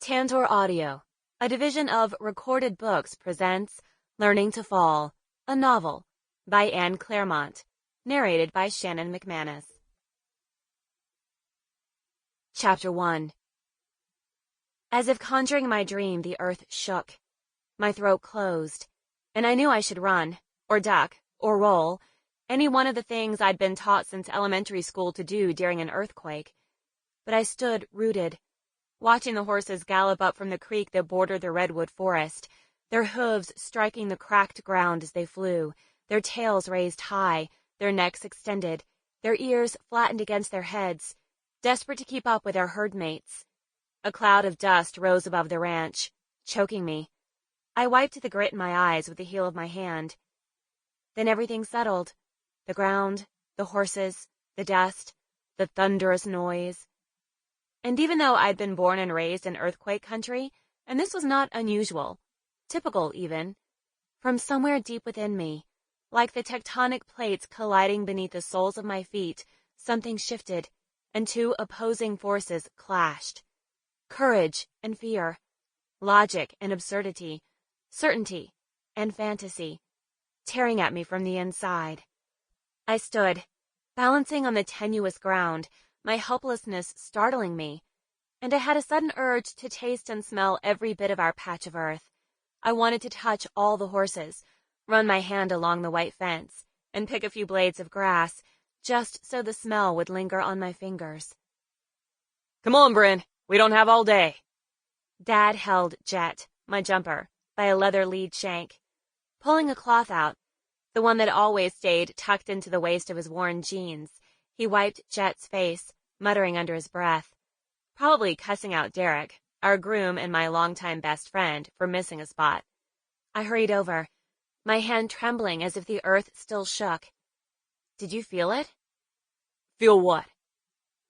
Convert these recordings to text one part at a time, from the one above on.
Tantor Audio, a division of Recorded Books, presents Learning to Fall, a novel by Clermont, narrated by Shannon McManus. Chapter 1. As if conjuring my dream, the earth shook. My throat closed, and I knew I should run, or duck, or roll, any one of the things I'd been taught since elementary school to do during an earthquake. But I stood rooted, watching the horses gallop up from the creek that bordered the redwood forest, their hooves striking the cracked ground as they flew, their tails raised high, their necks extended, their ears flattened against their heads, desperate to keep up with their herd mates. A cloud of dust rose above the ranch, choking me. I wiped the grit in my eyes with the heel of my hand. Then everything settled. The ground, the horses, the dust, the thunderous noise. And even though I'd been born and raised in earthquake country, and this was not unusual, typical even, from somewhere deep within me, like the tectonic plates colliding beneath the soles of my feet, something shifted, and two opposing forces clashed. Courage and fear, logic and absurdity, certainty and fantasy, tearing at me from the inside. I stood, balancing on the tenuous ground, my helplessness startling me, and I had a sudden urge to taste and smell every bit of our patch of earth. I wanted to touch all the horses, run my hand along the white fence, and pick a few blades of grass, just so the smell would linger on my fingers. Come on, Brynn. We don't have all day. Dad held Jett, my jumper, by a leather lead shank. Pulling a cloth out, the one that always stayed tucked into the waist of his worn jeans, he wiped Jett's face, muttering under his breath, probably cussing out Derek, our groom and my longtime best friend, for missing a spot. I hurried over, my hand trembling as if the earth still shook. Did you feel it? Feel what?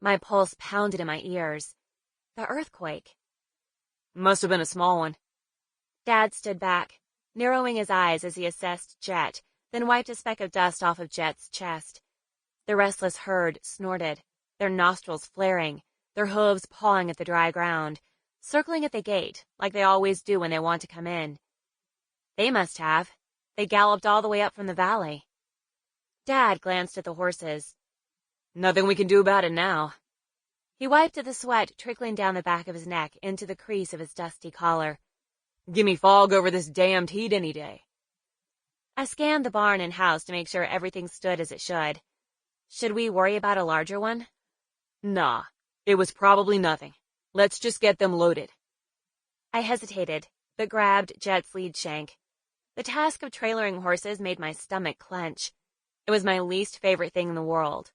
My pulse pounded in my ears. The earthquake. Must have been a small one. Dad stood back, narrowing his eyes as he assessed Jett, then wiped a speck of dust off of Jett's chest. The restless herd snorted, their nostrils flaring, their hooves pawing at the dry ground, circling at the gate like they always do when they want to come in. They must have. They galloped all the way up from the valley. Dad glanced at the horses. Nothing we can do about it now. He wiped at the sweat trickling down the back of his neck into the crease of his dusty collar. Gimme fog over this damned heat any day. I scanned the barn and house to make sure everything stood as it should. Should we worry about a larger one? Nah, it was probably nothing. Let's just get them loaded. I hesitated, but grabbed Jett's lead shank. The task of trailering horses made my stomach clench. It was my least favorite thing in the world.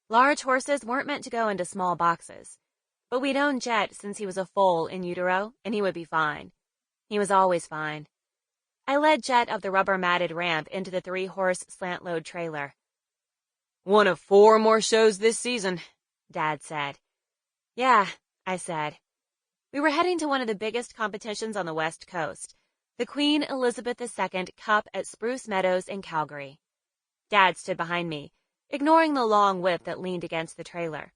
Large horses weren't meant to go into small boxes. But we'd owned Jett since he was a foal in utero, and he would be fine. He was always fine. I led Jett up the rubber-matted ramp into the 3-horse slant-load trailer. One of 4 more shows this season, Dad said. Yeah, I said. We were heading to one of the biggest competitions on the West Coast, the Queen Elizabeth II Cup at Spruce Meadows in Calgary. Dad stood behind me, ignoring the long whip that leaned against the trailer.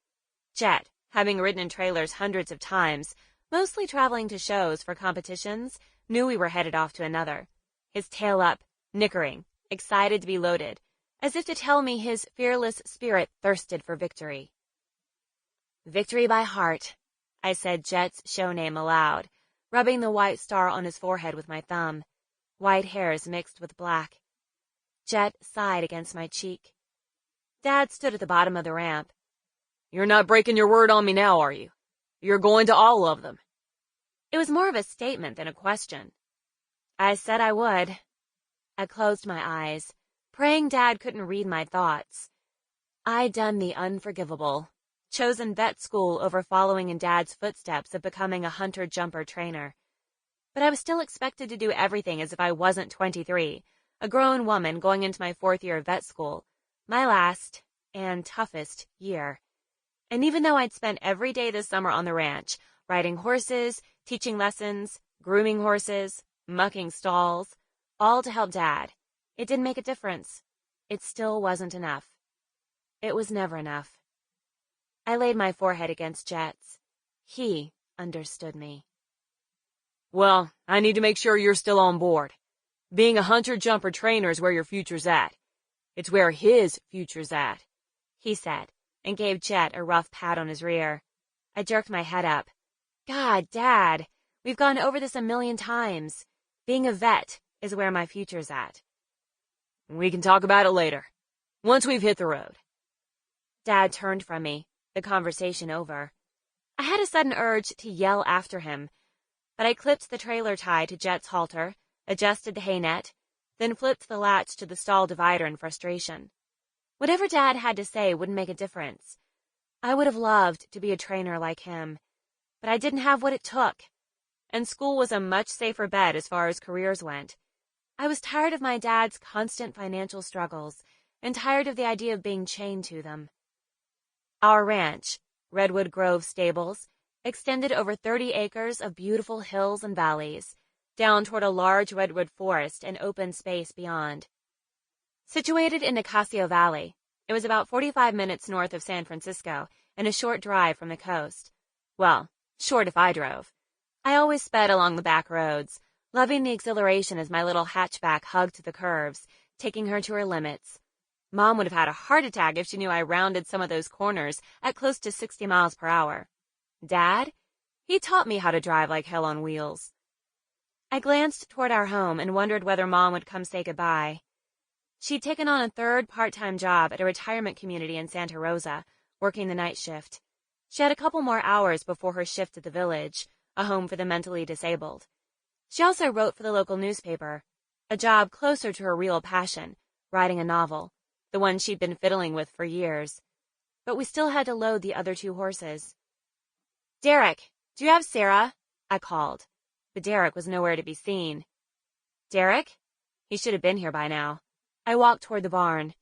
Jett, having ridden in trailers hundreds of times, mostly traveling to shows for competitions, knew we were headed off to another. His tail up, nickering, excited to be loaded, as if to tell me his fearless spirit thirsted for victory. Victory by heart, I said Jett's show name aloud, rubbing the white star on his forehead with my thumb, white hairs mixed with black. Jett sighed against my cheek. Dad stood at the bottom of the ramp. You're not breaking your word on me now, are you? You're going to all of them. It was more of a statement than a question. I said I would. I closed my eyes, praying Dad couldn't read my thoughts. I'd done the unforgivable, chosen vet school over following in Dad's footsteps of becoming a hunter-jumper trainer. But I was still expected to do everything as if I wasn't 23, a grown woman going into my 4th year of vet school, my last and toughest year. And even though I'd spent every day this summer on the ranch, riding horses, teaching lessons, grooming horses, mucking stalls, all to help Dad, it didn't make a difference. It still wasn't enough. It was never enough. I laid my forehead against Jett's. He understood me. Well, I need to make sure you're still on board. Being a hunter-jumper trainer is where your future's at. It's where his future's at," he said, and gave Jett a rough pat on his rear. I jerked my head up. God, Dad, we've gone over this a million times. Being a vet is where my future's at. "We can talk about it later, once we've hit the road." Dad turned from me, the conversation over. I had a sudden urge to yell after him, but I clipped the trailer tie to Jett's halter, adjusted the hay net, then flipped the latch to the stall divider in frustration. Whatever Dad had to say wouldn't make a difference. I would have loved to be a trainer like him, but I didn't have what it took, and school was a much safer bet as far as careers went. I was tired of my dad's constant financial struggles, and tired of the idea of being chained to them. Our ranch, Redwood Grove Stables, extended over 30 acres of beautiful hills and valleys, down toward a large redwood forest and open space beyond. Situated in Nicasio Valley, it was about 45 minutes north of San Francisco and a short drive from the coast. Well, short if I drove. I always sped along the back roads, loving the exhilaration as my little hatchback hugged the curves, taking her to her limits. Mom would have had a heart attack if she knew I rounded some of those corners at close to 60 miles per hour. Dad? He taught me how to drive like hell on wheels. I glanced toward our home and wondered whether Mom would come say goodbye. She'd taken on a third part-time job at a retirement community in Santa Rosa, working the night shift. She had a couple more hours before her shift at the village, a home for the mentally disabled. She also wrote for the local newspaper, a job closer to her real passion, writing a novel, the one she'd been fiddling with for years. But we still had to load the other 2 horses. "Derek, do you have Sarah?" I called, but Derek was nowhere to be seen. Derek? He should have been here by now. I walked toward the barn.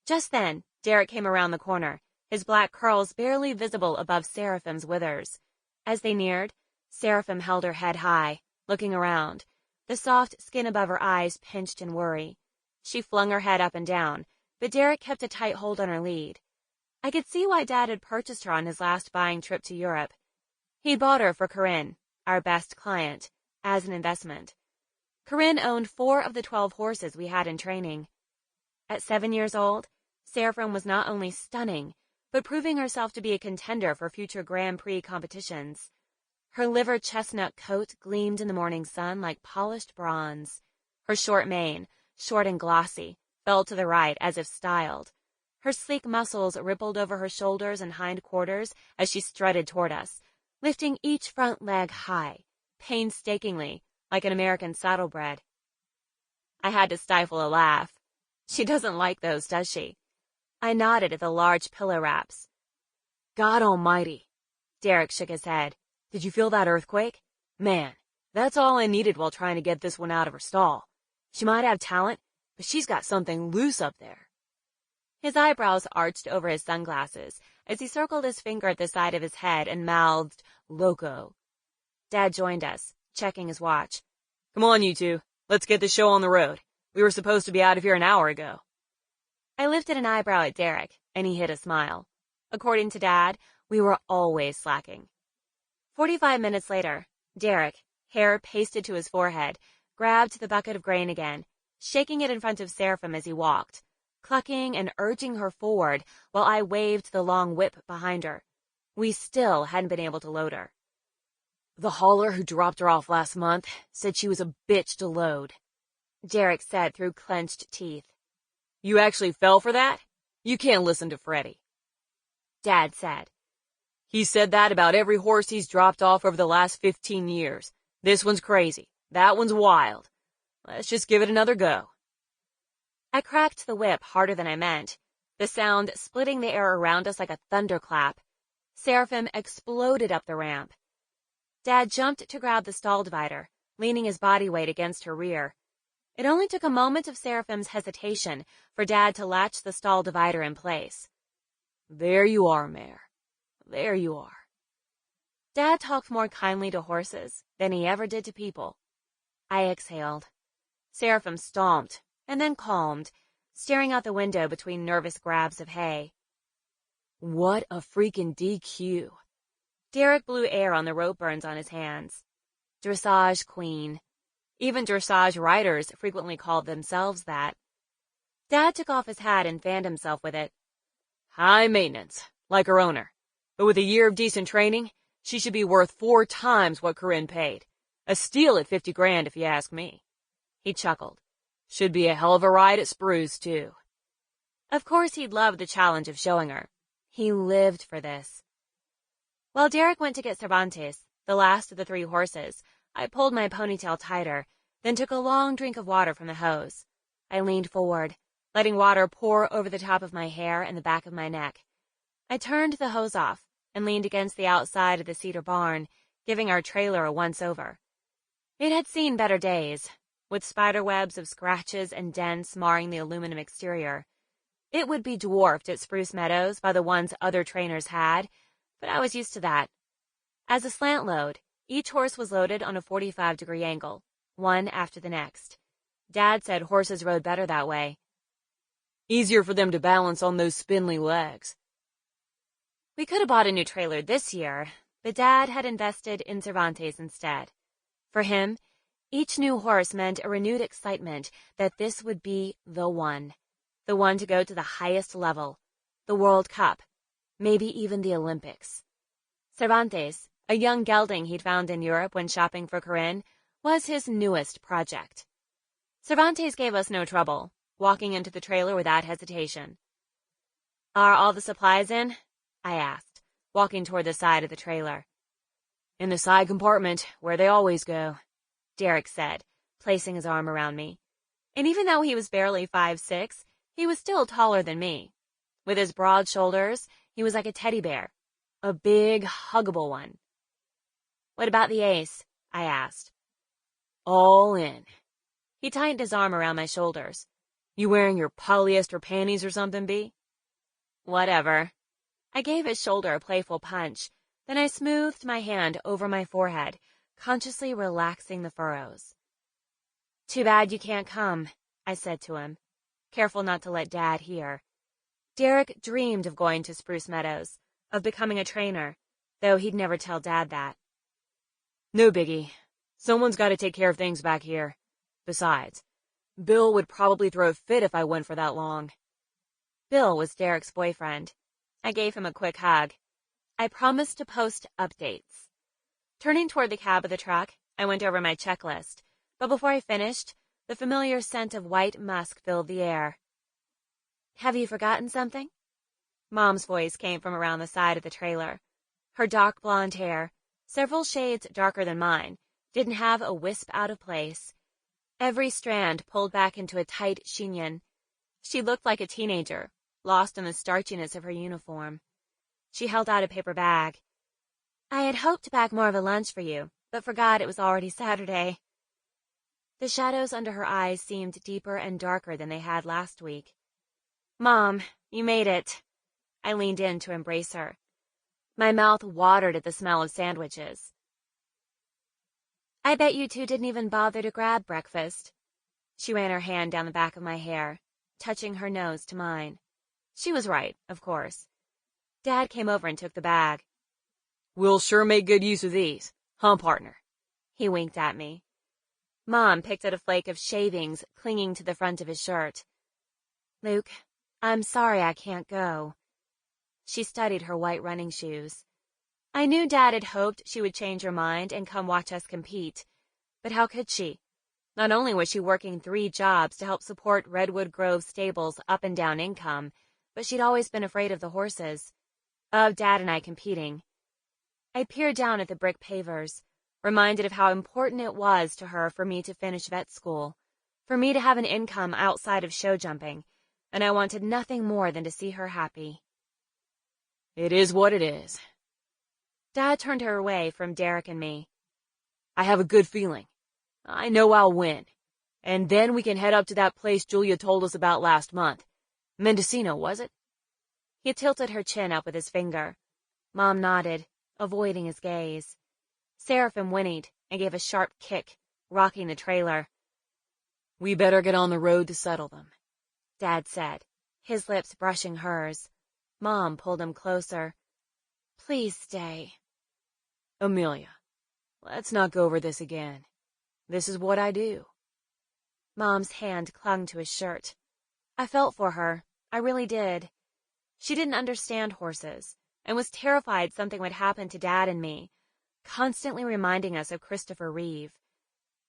Just then, Derek came around the corner, his black curls barely visible above Seraphim's withers. As they neared, Seraphim held her head high, looking around, the soft skin above her eyes pinched in worry. She flung her head up and down, but Derek kept a tight hold on her lead. I could see why Dad had purchased her on his last buying trip to Europe. He'd bought her for Corinne, our best client, as an investment. Corinne owned 4 of the 12 horses we had in training. At 7 years old, Seraphim was not only stunning, but proving herself to be a contender for future Grand Prix competitions. Her liver chestnut coat gleamed in the morning sun like polished bronze. Her short mane, short and glossy, fell to the right as if styled. Her sleek muscles rippled over her shoulders and hind quarters as she strutted toward us, lifting each front leg high, painstakingly, like an American saddlebred. I had to stifle a laugh. She doesn't like those, does she? I nodded at the large pillow wraps. "God almighty." Derek shook his head. "Did you feel that earthquake? Man, that's all I needed while trying to get this one out of her stall. She might have talent, but she's got something loose up there." His eyebrows arched over his sunglasses as he circled his finger at the side of his head and mouthed, "Loco." Dad joined us, checking his watch. "Come on, you two. Let's get the show on the road. We were supposed to be out of here an hour ago." I lifted an eyebrow at Derek, and he hid a smile. According to Dad, we were always slacking. 45 minutes later, Derek, hair pasted to his forehead, grabbed the bucket of grain again, shaking it in front of Seraphim as he walked, clucking and urging her forward while I waved the long whip behind her. We still hadn't been able to load her. "The hauler who dropped her off last month said she was a bitch to load," Derek said through clenched teeth. "You actually fell for that? You can't listen to Freddie." Dad said. "He said that about every horse he's dropped off over the last 15 years. This one's crazy. That one's wild. Let's just give it another go." I cracked the whip harder than I meant, the sound splitting the air around us like a thunderclap. Seraphim exploded up the ramp. Dad jumped to grab the stall divider, leaning his body weight against her rear. It only took a moment of Seraphim's hesitation for Dad to latch the stall divider in place. "There you are, mare. There you are." Dad talked more kindly to horses than he ever did to people. I exhaled. Seraphim stomped and then calmed, staring out the window between nervous grabs of hay. "What a freaking DQ." Derek blew air on the rope burns on his hands. Dressage queen. Even dressage riders frequently called themselves that. Dad took off his hat and fanned himself with it. High maintenance, like her owner. But with a year of decent training, she should be worth 4 times what Corinne paid. A steal at 50 grand if you ask me. He chuckled. Should be a hell of a ride at Spruce, too. Of course he'd love the challenge of showing her. He lived for this. While Derek went to get Cervantes, the last of the 3 horses, I pulled my ponytail tighter, then took a long drink of water from the hose. I leaned forward, letting water pour over the top of my hair and the back of my neck. I turned the hose off and leaned against the outside of the cedar barn, giving our trailer a once-over. It had seen better days, with spiderwebs of scratches and dents marring the aluminum exterior. It would be dwarfed at Spruce Meadows by the ones other trainers had, but I was used to that. As a slant load, each horse was loaded on a 45-degree angle, one after the next. Dad said horses rode better that way. Easier for them to balance on those spindly legs. We could have bought a new trailer this year, but Dad had invested in Cervantes instead. For him, each new horse meant a renewed excitement that this would be the one to go to the highest level, the World Cup, maybe even the Olympics. Cervantes, a young gelding he'd found in Europe when shopping for Corinne, was his newest project. Cervantes gave us no trouble, walking into the trailer without hesitation. Are all the supplies in? I asked, walking toward the side of the trailer. In the side compartment, where they always go, Derek said, placing his arm around me. And even though he was barely 5'6", he was still taller than me. With his broad shoulders, he was like a teddy bear, a big, huggable one. What about the ace? I asked. All in. He tightened his arm around my shoulders. You wearing your polyester panties or something, B? Whatever. I gave his shoulder a playful punch, then I smoothed my hand over my forehead, consciously relaxing the furrows. Too bad you can't come, I said to him, careful not to let Dad hear. Derek dreamed of going to Spruce Meadows, of becoming a trainer, though he'd never tell Dad that. No biggie. Someone's got to take care of things back here. Besides, Bill would probably throw a fit if I went for that long. Bill was Derek's boyfriend. I gave him a quick hug. I promised to post updates. Turning toward the cab of the truck, I went over my checklist, but before I finished, the familiar scent of white musk filled the air. Have you forgotten something? Mom's voice came from around the side of the trailer. Her dark blonde hair, several shades darker than mine, didn't have a wisp out of place. Every strand pulled back into a tight chignon. She looked like a teenager, lost in the starchiness of her uniform. She held out a paper bag. I had hoped to pack more of a lunch for you, but forgot it was already Saturday. The shadows under her eyes seemed deeper and darker than they had last week. Mom, you made it. I leaned in to embrace her. My mouth watered at the smell of sandwiches. I bet you two didn't even bother to grab breakfast. She ran her hand down the back of my hair, touching her nose to mine. She was right, of course. Dad came over and took the bag. We'll sure make good use of these, huh, partner? He winked at me. Mom picked at a flake of shavings clinging to the front of his shirt. Luke, I'm sorry I can't go. She studied her white running shoes. I knew Dad had hoped she would change her mind and come watch us compete. But how could she? Not only was she working 3 jobs to help support Redwood Grove Stable's up and down income, but she'd always been afraid of the horses, of Dad and I competing. I peered down at the brick pavers, reminded of how important it was to her for me to finish vet school, for me to have an income outside of show jumping, and I wanted nothing more than to see her happy. It is what it is. Dad turned her away from Derek and me. I have a good feeling. I know I'll win. And then we can head up to that place Julia told us about last month. Mendocino, was it? He tilted her chin up with his finger. Mom nodded, avoiding his gaze. Seraphim whinnied and gave a sharp kick, rocking the trailer. We better get on the road to settle them, Dad said, his lips brushing hers. Mom pulled him closer. Please stay. Amelia, Let's not go over this again. This is what I do. Mom's hand clung to his shirt. I felt for her. I really did. She didn't understand horses and was terrified something would happen to Dad and me, constantly reminding us of Christopher Reeve.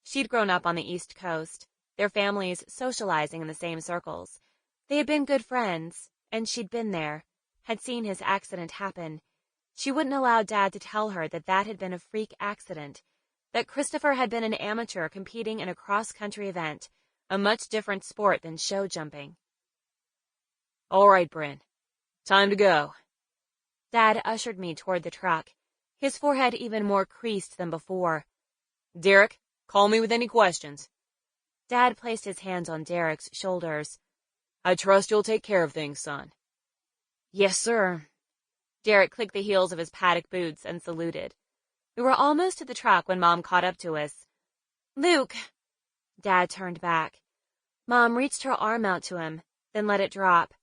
She'd grown up on the East Coast, their families socializing in the same circles. They had been good friends, and she'd been there, had seen his accident happen. She wouldn't allow Dad to tell her that that had been a freak accident, that Christopher had been an amateur competing in a cross-country event, a much different sport than show jumping. All right, Brynn. Time to go. Dad ushered me toward the truck, his forehead even more creased than before. Derek, call me with any questions. Dad placed his hands on Derek's shoulders. I trust you'll take care of things, son. Yes, sir. Derek clicked the heels of his paddock boots and saluted. We were almost at the truck when Mom caught up to us. Luke! Dad turned back. Mom reached her arm out to him, then let it drop.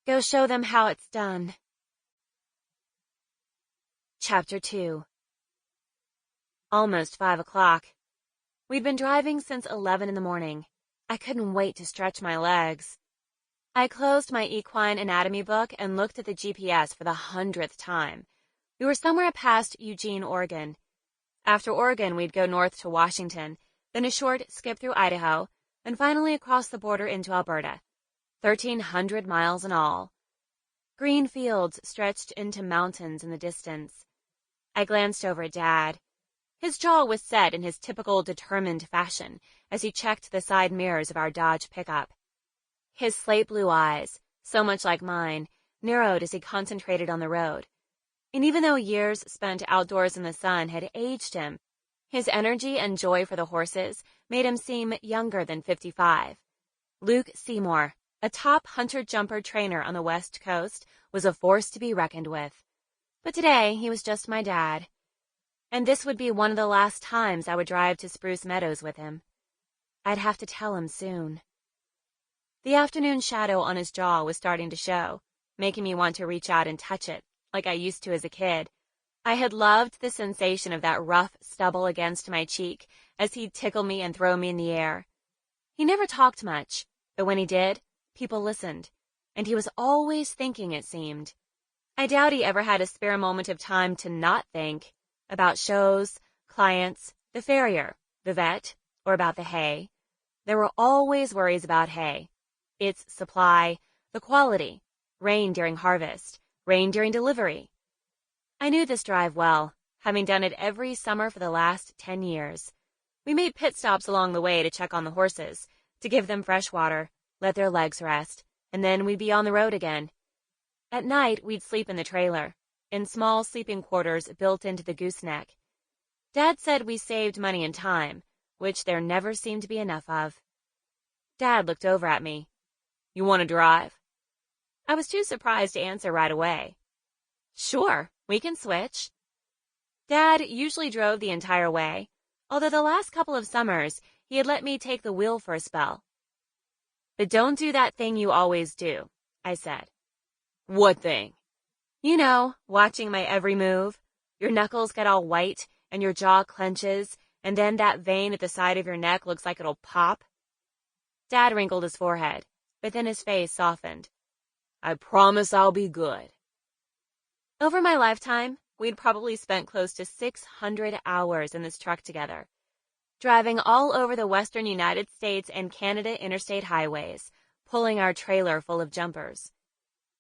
Go show them how it's done. Chapter 2. Almost 5 o'clock. We'd been driving since 11 in the morning. I couldn't wait to stretch my legs. I closed my equine anatomy book and looked at the GPS for the 100th time. We were somewhere past Eugene, Oregon. After Oregon, we'd go north to Washington, then a short skip through Idaho, and finally across the border into Alberta. 1,300 miles in all. Green fields stretched into mountains in the distance. I glanced over at Dad. His jaw was set in his typical determined fashion as he checked the side mirrors of our Dodge pickup. His slate blue eyes, so much like mine, narrowed as he concentrated on the road. And even though years spent outdoors in the sun had aged him, his energy and joy for the horses made him seem younger than 55. Luke Seymour, a top hunter-jumper trainer on the West Coast, was a force to be reckoned with. But today, he was just my dad. And this would be one of the last times I would drive to Spruce Meadows with him. I'd have to tell him soon. The afternoon shadow on his jaw was starting to show, making me want to reach out and touch it, like I used to as a kid. I had loved the sensation of that rough stubble against my cheek as he'd tickle me and throw me in the air. He never talked much, but when he did, people listened, and he was always thinking, it seemed. I doubt he ever had a spare moment of time to not think about shows, clients, the farrier, the vet, or about the hay. There were always worries about hay. Its supply, the quality, rain during harvest, rain during delivery. I knew this drive well, having done it every summer for the last 10 years. We made pit stops along the way to check on the horses, to give them fresh water, let their legs rest, and then we'd be on the road again. At night, we'd sleep in the trailer, in small sleeping quarters built into the gooseneck. Dad said we saved money and time, which there never seemed to be enough of. Dad looked over at me. You want to drive? I was too surprised to answer right away. Sure, we can switch. Dad usually drove the entire way, although the last couple of summers he had let me take the wheel for a spell. But don't do that thing you always do, I said. What thing? You know, watching my every move. Your knuckles get all white and your jaw clenches, and then that vein at the side of your neck looks like it'll pop. Dad wrinkled his forehead, but then his face softened. I promise I'll be good. Over my lifetime, we'd probably spent close to 600 hours in this truck together, driving all over the western United States and Canada interstate highways, pulling our trailer full of jumpers.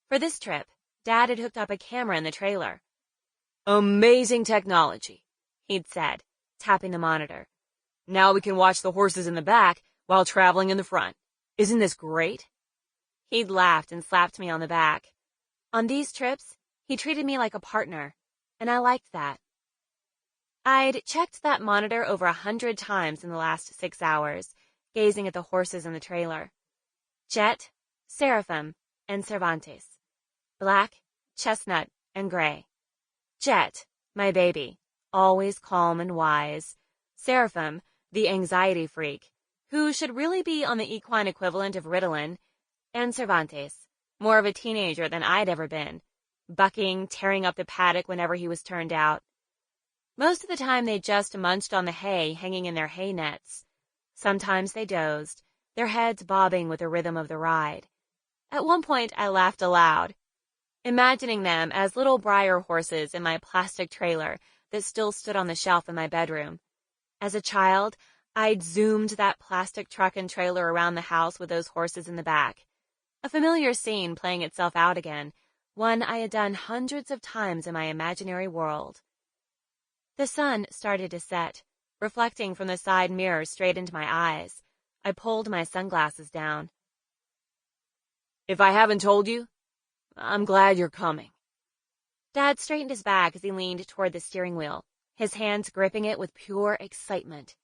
For this trip, Dad had hooked up a camera in the trailer. Amazing technology, he'd said, tapping the monitor. Now we can watch the horses in the back while traveling in the front. Isn't this great? He'd laughed and slapped me on the back. On these trips, he treated me like a partner, and I liked that. I'd checked that monitor over 100 times in the last 6 hours, gazing at the horses in the trailer. Jett, Seraphim, and Cervantes. Black, chestnut, and gray. Jett, my baby, always calm and wise. Seraphim, the anxiety freak, who should really be on the equine equivalent of Ritalin. And Cervantes, more of a teenager than I'd ever been, bucking, tearing up the paddock whenever he was turned out. Most of the time they just munched on the hay hanging in their hay nets. Sometimes they dozed, their heads bobbing with the rhythm of the ride. At one point I laughed aloud, imagining them as little briar horses in my plastic trailer that still stood on the shelf in my bedroom. As a child, I'd zoomed that plastic truck and trailer around the house with those horses in the back. A familiar scene playing itself out again, one I had done hundreds of times in my imaginary world. The sun started to set, reflecting from the side mirror straight into my eyes. I pulled my sunglasses down. If I haven't told you, I'm glad you're coming. Dad straightened his back as he leaned toward the steering wheel, his hands gripping it with pure excitement.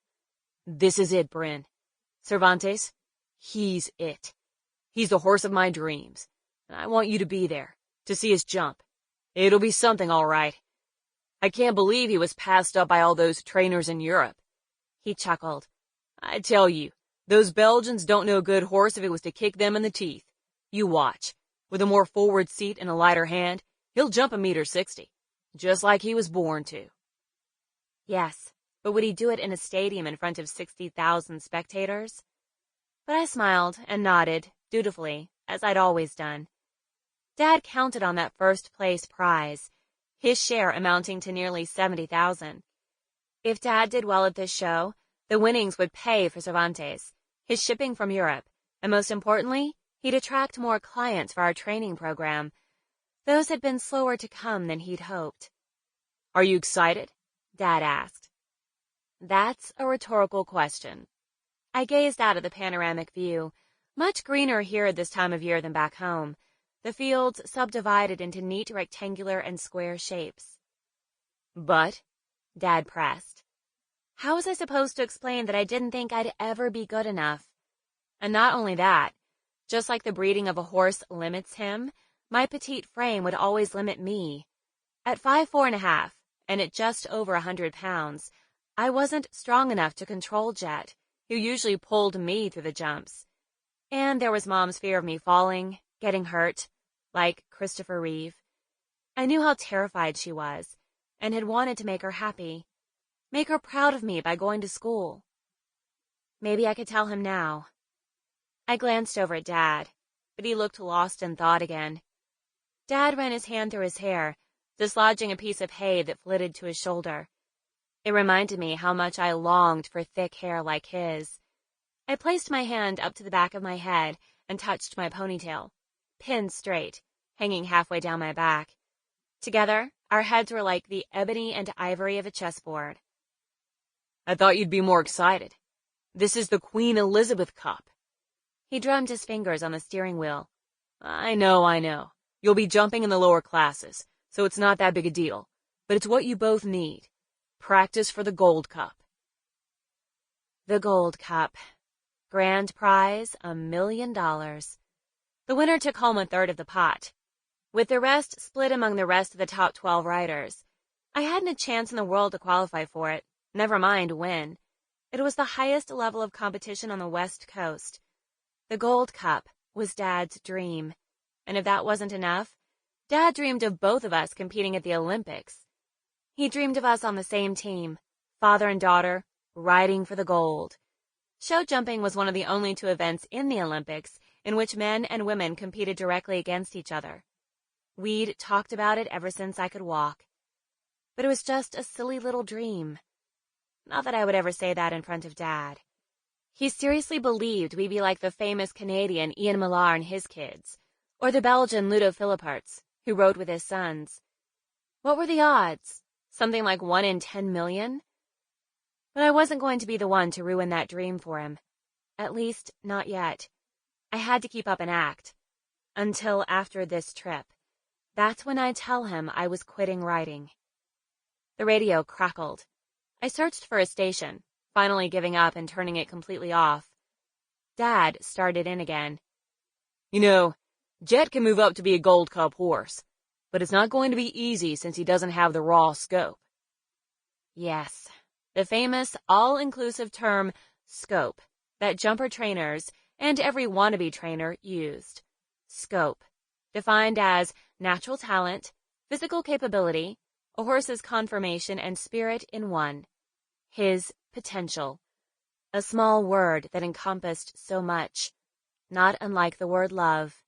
This is it, Brynn. Cervantes, he's it. He's the horse of my dreams, and I want you to be there, to see us jump. It'll be something, all right. I can't believe he was passed up by all those trainers in Europe. He chuckled. I tell you, those Belgians don't know a good horse if it was to kick them in the teeth. You watch. With a more forward seat and a lighter hand, he'll jump 1.60 m, just like he was born to. Yes, but would he do it in a stadium in front of 60,000 spectators? But I smiled and nodded, dutifully, as I'd always done. Dad counted on that first-place prize, his share amounting to nearly 70,000. If Dad did well at this show, the winnings would pay for Cervantes, his shipping from Europe, and most importantly, he'd attract more clients for our training program. Those had been slower to come than he'd hoped. Are you excited? Dad asked. That's a rhetorical question. I gazed out at the panoramic view, much greener here at this time of year than back home, the fields subdivided into neat rectangular and square shapes. But, Dad pressed, how was I supposed to explain that I didn't think I'd ever be good enough? And not only that, just like the breeding of a horse limits him, my petite frame would always limit me. At 5'4.5", and at just over 100 pounds, I wasn't strong enough to control Jett, who usually pulled me through the jumps. And there was Mom's fear of me falling, getting hurt, like Christopher Reeve. I knew how terrified she was, and had wanted to make her happy, make her proud of me by going to school. Maybe I could tell him now. I glanced over at Dad, but he looked lost in thought again. Dad ran his hand through his hair, dislodging a piece of hay that flitted to his shoulder. It reminded me how much I longed for thick hair like his. I placed my hand up to the back of my head and touched my ponytail, pinned straight, hanging halfway down my back. Together, our heads were like the ebony and ivory of a chessboard. I thought you'd be more excited. This is the Queen Elizabeth Cup. He drummed his fingers on the steering wheel. I know. You'll be jumping in the lower classes, so it's not that big a deal. But it's what you both need. Practice for the Gold Cup. The Gold Cup. Grand prize, $1 million. The winner took home a third of the pot, with the rest split among the rest of the top 12 riders. I hadn't a chance in the world to qualify for it, never mind win. It was the highest level of competition on the West Coast. The Gold Cup was Dad's dream, and if that wasn't enough, Dad dreamed of both of us competing at the Olympics. He dreamed of us on the same team, father and daughter, riding for the gold. Show jumping was one of the only two events in the Olympics in which men and women competed directly against each other. We'd talked about it ever since I could walk. But it was just a silly little dream. Not that I would ever say that in front of Dad. He seriously believed we'd be like the famous Canadian Ian Millar and his kids, or the Belgian Ludo Philipperts, who rode with his sons. What were the odds? Something like 1 in 10 million? But I wasn't going to be the one to ruin that dream for him. At least, not yet. I had to keep up an act. Until after this trip. That's when I'd tell him I was quitting riding. The radio crackled. I searched for a station, finally giving up and turning it completely off. Dad started in again. You know, Jett can move up to be a Gold Cup horse, but it's not going to be easy since he doesn't have the raw scope. Yes, the famous all-inclusive term scope that jumper trainers and every wannabe trainer used. Scope, defined as natural talent, physical capability, a horse's conformation and spirit in one. His potential. A small word that encompassed so much, not unlike the word love.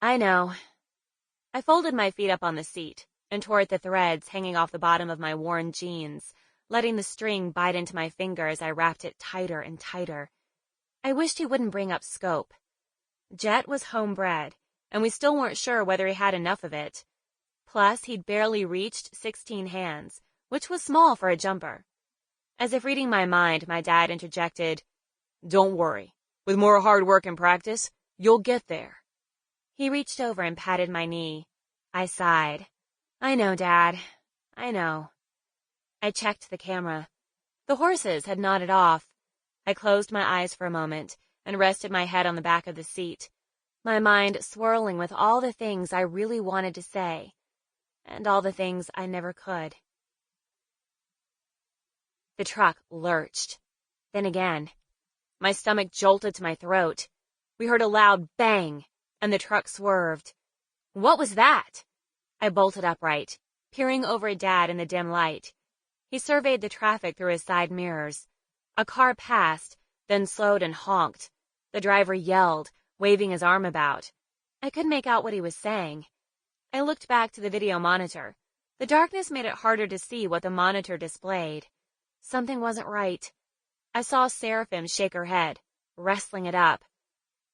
I know. I folded my feet up on the seat and tore at the threads hanging off the bottom of my worn jeans, letting the string bite into my finger as I wrapped it tighter and tighter. I wished he wouldn't bring up scope. Jett was homebred, and we still weren't sure whether he had enough of it. Plus, he'd barely reached 16 hands, which was small for a jumper. As if reading my mind, my dad interjected, "Don't worry. With more hard work and practice, you'll get there." He reached over and patted my knee. I sighed. I know, Dad. I know. I checked the camera. The horses had nodded off. I closed my eyes for a moment and rested my head on the back of the seat, my mind swirling with all the things I really wanted to say, and all the things I never could. The truck lurched. Then again. My stomach jolted to my throat. We heard a loud bang, and the truck swerved. What was that? I bolted upright, peering over at Dad in the dim light. He surveyed the traffic through his side mirrors. A car passed, then slowed and honked. The driver yelled, waving his arm about. I couldn't make out what he was saying. I looked back to the video monitor. The darkness made it harder to see what the monitor displayed. Something wasn't right. I saw Seraphim shake her head, wrestling it up.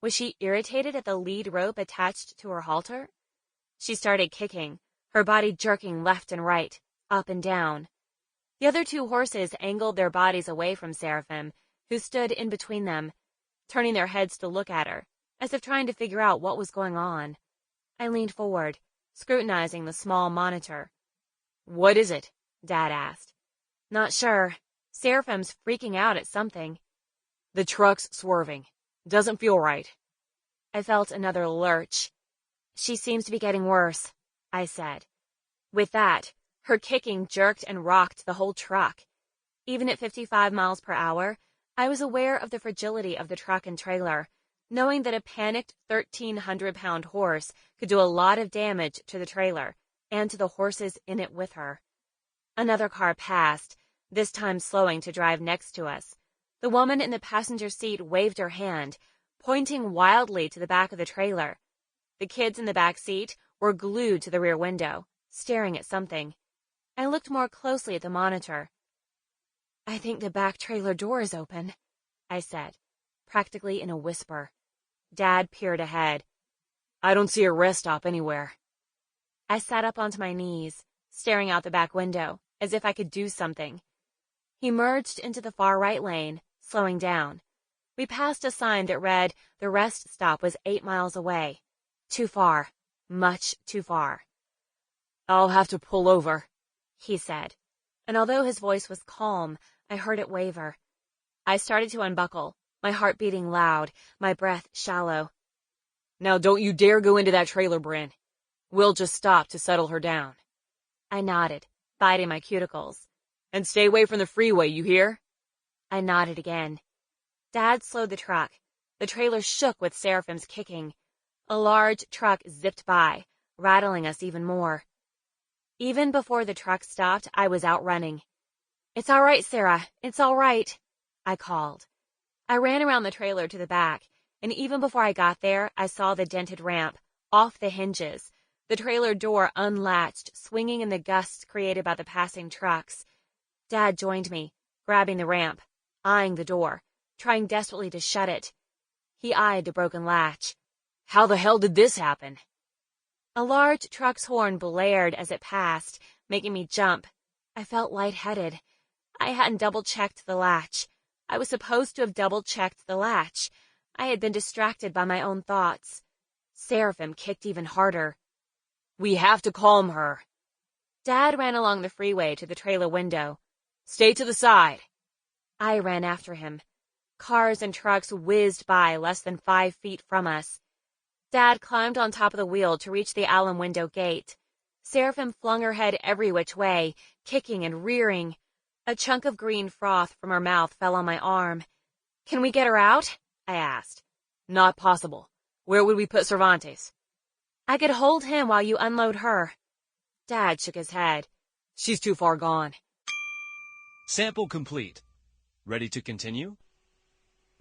Was she irritated at the lead rope attached to her halter? She started kicking, her body jerking left and right, up and down. The other two horses angled their bodies away from Seraphim, who stood in between them, turning their heads to look at her, as if trying to figure out what was going on. I leaned forward, scrutinizing the small monitor. "What is it?" Dad asked. "Not sure. Seraphim's freaking out at something." "The truck's swerving. Doesn't feel right." I felt another lurch. "She seems to be getting worse," I said. With that, her kicking jerked and rocked the whole truck. Even at 55 miles per hour, I was aware of the fragility of the truck and trailer, knowing that a panicked 1,300-pound horse could do a lot of damage to the trailer and to the horses in it with her. Another car passed, this time slowing to drive next to us. The woman in the passenger seat waved her hand, pointing wildly to the back of the trailer. The kids in the back seat were glued to the rear window, staring at something. I looked more closely at the monitor. "I think the back trailer door is open," I said, practically in a whisper. Dad peered ahead. "I don't see a rest stop anywhere." I sat up onto my knees, staring out the back window, as if I could do something. He merged into the far right lane, slowing down. We passed a sign that read the rest stop was 8 miles away. Too far. Much too far. "I'll have to pull over," he said, and although his voice was calm, I heard it waver. I started to unbuckle, my heart beating loud, my breath shallow. "Now don't you dare go into that trailer, Brynn. We'll just stop to settle her down." I nodded, biting my cuticles. "And stay away from the freeway, you hear?" I nodded again. Dad slowed the truck. The trailer shook with Seraphim's kicking. A large truck zipped by, rattling us even more. Even before the truck stopped, I was outrunning. "It's all right, Sarah. It's all right," I called. I ran around the trailer to the back, and even before I got there, I saw the dented ramp, off the hinges, the trailer door unlatched, swinging in the gusts created by the passing trucks. Dad joined me, grabbing the ramp, eyeing the door, trying desperately to shut it. He eyed the broken latch. "How the hell did this happen?" A large truck's horn blared as it passed, making me jump. I felt lightheaded. I hadn't double-checked the latch. I was supposed to have double-checked the latch. I had been distracted by my own thoughts. Seraphim kicked even harder. "We have to calm her." Dad ran along the freeway to the trailer window. "Stay to the side." I ran after him. Cars and trucks whizzed by less than 5 feet from us. Dad climbed on top of the wheel to reach the alum window gate. Seraphim flung her head every which way, kicking and rearing. A chunk of green froth from her mouth fell on my arm. "Can we get her out?" I asked. "Not possible. Where would we put Cervantes?" "I could hold him while you unload her." Dad shook his head. She's too far gone. Sample complete. Ready to continue?